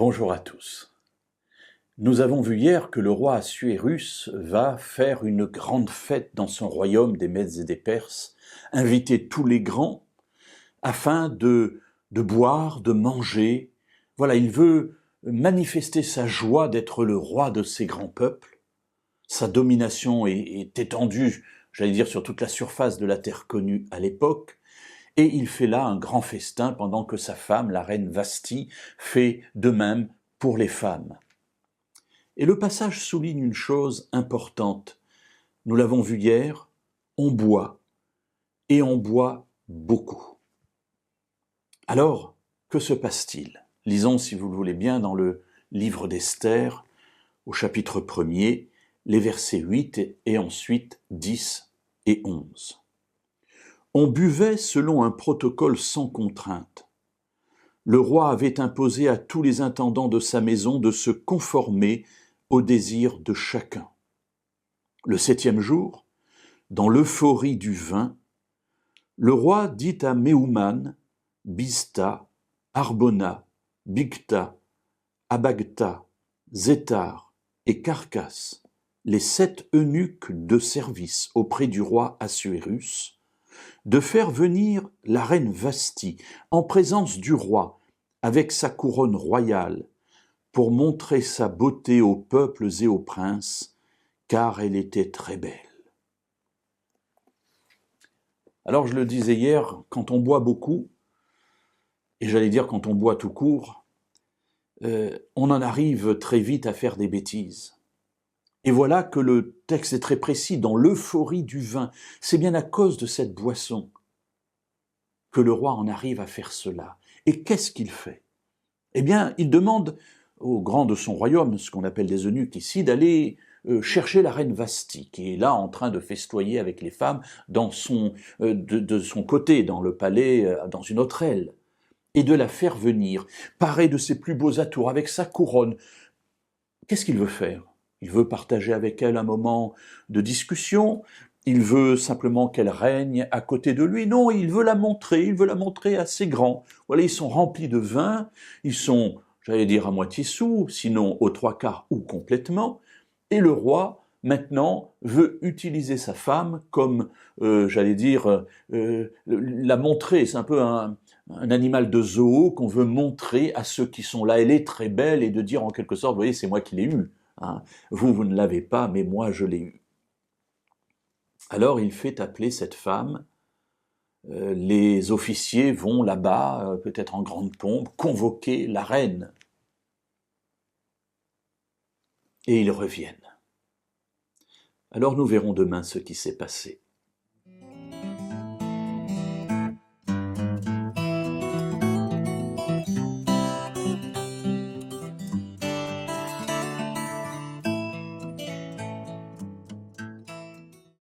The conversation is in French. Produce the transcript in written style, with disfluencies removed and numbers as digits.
Bonjour à tous. Nous avons vu hier que le roi Assuérus va faire une grande fête dans son royaume des Mèdes et des Perses, inviter tous les grands afin de boire, de manger. Voilà, il veut manifester sa joie d'être le roi de ces grands peuples. Sa domination est étendue, j'allais dire, sur toute la surface de la terre connue à l'époque. Et il fait là un grand festin pendant que sa femme, la reine Vasti, fait de même pour les femmes. Et le passage souligne une chose importante. Nous l'avons vu hier, on boit, et on boit beaucoup. Alors, que se passe-t-il? Lisons, si vous le voulez bien, dans le livre d'Esther, au chapitre 1er, les versets 8 et ensuite 10 et 11. On buvait selon un protocole sans contrainte. Le roi avait imposé à tous les intendants de sa maison de se conformer aux désirs de chacun. Le 7e jour, dans l'euphorie du vin, le roi dit à Méouman, Biztha, Harbona, Bigtha, Abagtha, Zéthar et Carcasse, les 7 eunuques de service auprès du roi Assuérus, de faire venir la reine Vasti en présence du roi avec sa couronne royale pour montrer sa beauté aux peuples et aux princes, car elle était très belle. Alors je le disais hier, quand on boit beaucoup, et j'allais dire quand on boit tout court, on en arrive très vite à faire des bêtises. Et voilà que le texte est très précis, dans l'euphorie du vin. C'est bien à cause de cette boisson que le roi en arrive à faire cela. Et qu'est-ce qu'il fait? Eh bien, il demande aux grands de son royaume, ce qu'on appelle des eunuques ici, d'aller chercher la reine Vasti, qui est là en train de festoyer avec les femmes dans de son côté, dans le palais, dans une autre aile, et de la faire venir, parée de ses plus beaux atours, avec sa couronne. Qu'est-ce qu'il veut faire? Il veut partager avec elle un moment de discussion. Il veut simplement qu'elle règne à côté de lui. Non, il veut la montrer à ses grands. Voilà, ils sont remplis de vin, ils sont, j'allais dire, à moitié sous, sinon aux 3/4 ou complètement. Et le roi, maintenant, veut utiliser sa femme comme, j'allais dire, la montrer. C'est un peu un animal de zoo qu'on veut montrer à ceux qui sont là. Elle est très belle, et de dire en quelque sorte, vous voyez, c'est moi qui l'ai eue. Hein. Vous ne l'avez pas, mais moi je l'ai eue. Alors il fait appeler cette femme, les officiers vont là-bas, peut-être en grande pompe, convoquer la reine. Et ils reviennent. Alors nous verrons demain ce qui s'est passé.